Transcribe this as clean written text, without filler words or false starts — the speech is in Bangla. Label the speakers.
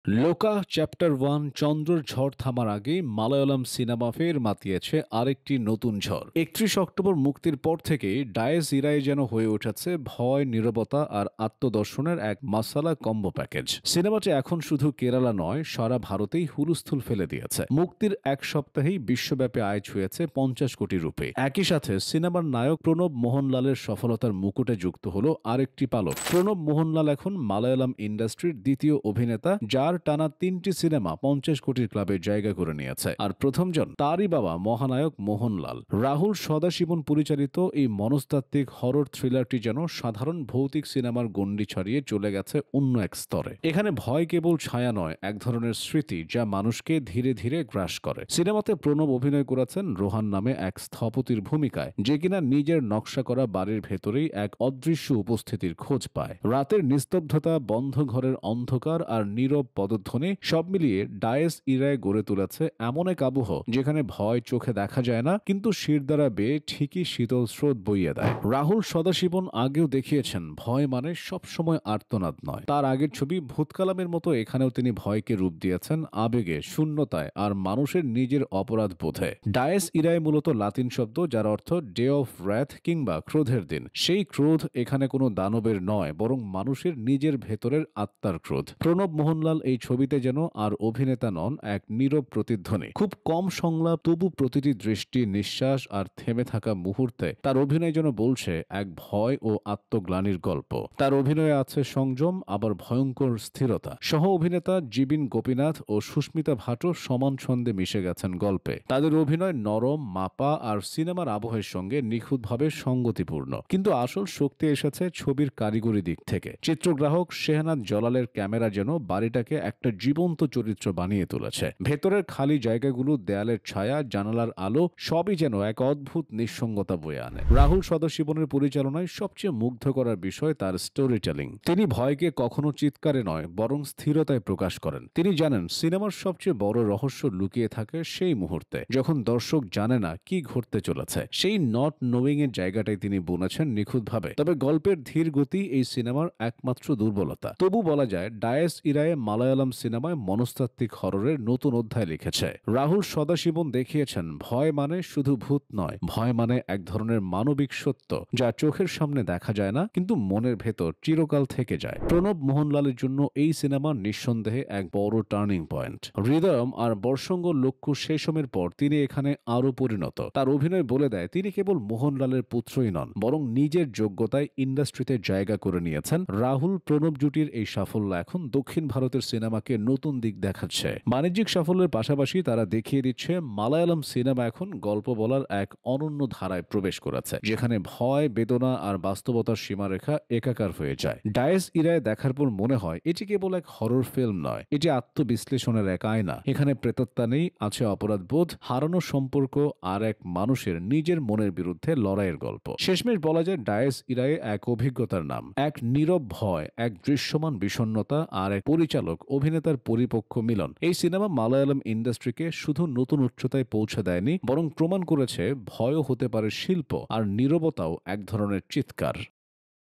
Speaker 1: লোকা চ্যাপ্টার 1 চন্দ্রর ঝড় থামার আগে মালায়ালাম সিনেমা ফের মাতিয়েছে আরেকটি নতুন ঝড়। ৩১ অক্টোবর মুক্তির পর থেকেই ডায়েস ইরায় যেন হয়ে উঠেছে ভয়, নীরবতা আর আত্মদর্শনের এক মাসালা কম্বো প্যাকেজ। সিনেমাটি এখন শুধু কেরালা নয়, সারা ভারতেই হুলস্থুল ফেলে দিয়েছে। মুক্তির এক সপ্তাহেই বিশ্বব্যাপী আয় ছুঁয়েছে ৫০ কোটি রুপি। একই সাথে সিনেমার নায়ক প্রণব মোহনলালের সফলতার মুকুটে যুক্ত হলো আরেকটি পালক। প্রণব মোহনলাল এখন মালায়ালাম ইন্ডাস্ট্রির দ্বিতীয় অভিনেতা, যার টানা ৩টি সিনেমা ৫০ কোটির ক্লাবে জায়গা করে নিয়েছে। আর প্রথমজন তারই বাবা মহানায়ক মোহনলাল। রাহুল সদাশিবন পরিচালিত এই মনস্তাত্ত্বিক হরর থ্রিলারটি যেন সাধারণ ভৌতিক সিনেমার গণ্ডি ছাড়িয়ে চলে গেছে অন্য এক স্তরে। এখানে ভয় কেবল ছায়া নয়, এক ধরনের স্মৃতি যা মানুষকে ধীরে ধীরে গ্রাস করে। সিনেমাতে প্রণব অভিনয় করেছেন রোহান নামে এক স্থপতির ভূমিকায়, যে কিনা নিজের নকশা করা বাড়ির ভেতরেই এক অদৃশ্য উপস্থিতির খোঁজ পায়। রাতের নিস্তব্ধতা, বন্ধ ঘরের অন্ধকার আর নীরব পদধ্বনি সব মিলিয়ে ডায়েস ইরায় গড়ে তুলেছে এমন এক আবহ যেখানে ভয় চোখে দেখা যায় না, কিন্তু শির দ্বারা বেয়ে ঠিকই শীতল স্রোত বইয়ে দেয়। রাহুল সদাশিবন আগেও দেখিয়েছেন ভয় মানে সবসময় আর্তনাদ নয়। তার আগের ছবি ভূতকালামের মতো এখানেও তিনি ভয়কে রূপ দিয়েছেন আবেগে, শূন্যতায় আর মানুষের নিজের অপরাধ বোধে। ডায়েস ইরায় মূলত লাতিন শব্দ, যার অর্থ ডে অফ র্যাথ কিংবা ক্রোধের দিন। সেই ক্রোধ এখানে কোনো দানবের নয়, বরং মানুষের নিজের ভেতরের আত্মার ক্রোধ। প্রণব মোহনলাল এই ছবিতে যেন আর অভিনেতা নন, এক নীরব প্রতিধ্বনি। খুব কম সংলাপ, তবু প্রতিটি দৃষ্টি, নিঃশ্বাস আর থেমে থাকা মুহূর্তে তার অভিনয় যেন বলছে এক ভয় ও আত্মগ্লানির গল্প। তার অভিনয়ে আছে সংযম, আবার ভয়ঙ্কর স্থিরতা। সহ অভিনেতা জিবিন গোপীনাথ ও সুস্মিতা ভাটও সমান ছন্দে মিশে গেছেন গল্পে। তাদের অভিনয় নরম, মাপা আর সিনেমার আবহের সঙ্গে নিখুঁতভাবে সঙ্গতিপূর্ণ। কিন্তু আসল শক্তি এসেছে ছবির কারিগরি দিক থেকে। চিত্রগ্রাহক শেহনাজ জলালের ক্যামেরা যেন বাড়িটাকে একটা জীবন্ত চরিত্র বানিয়ে তুলেছে। ভেতরের খালি জায়গাগুলো, দেয়ালের ছায়া, জানালার আলো সবই যেন এক অদ্ভুত নিঃসঙ্গতা বয়ে আনে। রাহুল সদাশিবনের পরিচালনায় সবচেয়ে মুগ্ধ করার বিষয় তার স্টোরি টেলিং। তিনি ভয়কে কখনো চিৎকারে নয়, বরং স্থিরতায় প্রকাশ করেন। তিনি জানেন সিনেমার সবচেয়ে বড় রহস্য লুকিয়ে থাকে সেই মুহূর্তে, যখন দর্শক জানে না কি ঘটতে চলেছে। সেই নট নোয়িং এর জায়গাটাই তিনি বুনেছেন নিখুঁতভাবে। তবে গল্পের ধীর গতি এই সিনেমার একমাত্র দুর্বলতা। তবু বলা যায় ডায়েস ইরায়ে মালায়ালাম সিনেমায় মনস্তাত্ত্বিক হররের নতুন অধ্যায় লিখেছে। রাহুল সদাশিবন দেখিয়েছেন ভয় মানে শুধু ভূত নয়, ভয় মানে এক ধরনের মানবিক সত্য যা চোখের সামনে দেখা যায় না, কিন্তু মনের ভেতর চিরকাল থেকে যায়। প্রণব মোহনলালের জন্য এই সিনেমা নিঃসন্দেহে এক বড় টার্নিং পয়েন্ট। হৃদয়ম আর বর্ষঙ্গ লক্ষ্য শেষমের পর তিনি এখানে আরো পরিণত। তার অভিনয় বলে দেয় তিনি কেবল মোহনলালের পুত্রই নন, বরং নিজের যোগ্যতায় ইন্ডাস্ট্রিতে জায়গা করে নিয়েছেন। রাহুল প্রণব জুটির এই সাফল্য এখন দক্ষিণ ভারতের সিনেমাকে নতুন দিক দেখাচ্ছে। বাণিজ্যিক সাফল্যের পাশাপাশি তারা দেখিয়ে দিচ্ছে মালায়ালাম সিনেমা এখন গল্প বলার এক অনন্য ধারায় প্রবেশ করেছে, যেখানে ভয়, বেদনা আর বাস্তবতার সীমারেখা একাকার হয়ে যায়। ডায়েস ইরায় দেখার পর মনে হয় এটি কেবল এক হরর ফিল্ম নয়, এটি আত্মবিশ্লেষণের এক আয়না। এখানে প্রেতাত্মা নেই, আছে অপরাধবোধ, হারানো সম্পর্ক আর এক মানুষের নিজের মনের বিরুদ্ধে লড়াইয়ের গল্প। শেষমেশ বলা যায় ডায়েস ইরায়ে এক অভিজ্ঞতার নাম, এক নীরব ভয়, এক দৃশ্যমান বিষণ্ণতা আর এক পরিচালক অভিনেতার পরিপক্ক মিলন। এই সিনেমা মালায়ালাম ইন্ডাস্ট্রিকে শুধু নতুন উচ্চতায় পৌঁছে দেয়নি, বরং প্রমাণ করেছে ভয়ও হতে পারে শিল্প, আর নীরবতাও এক ধরনের চিৎকার।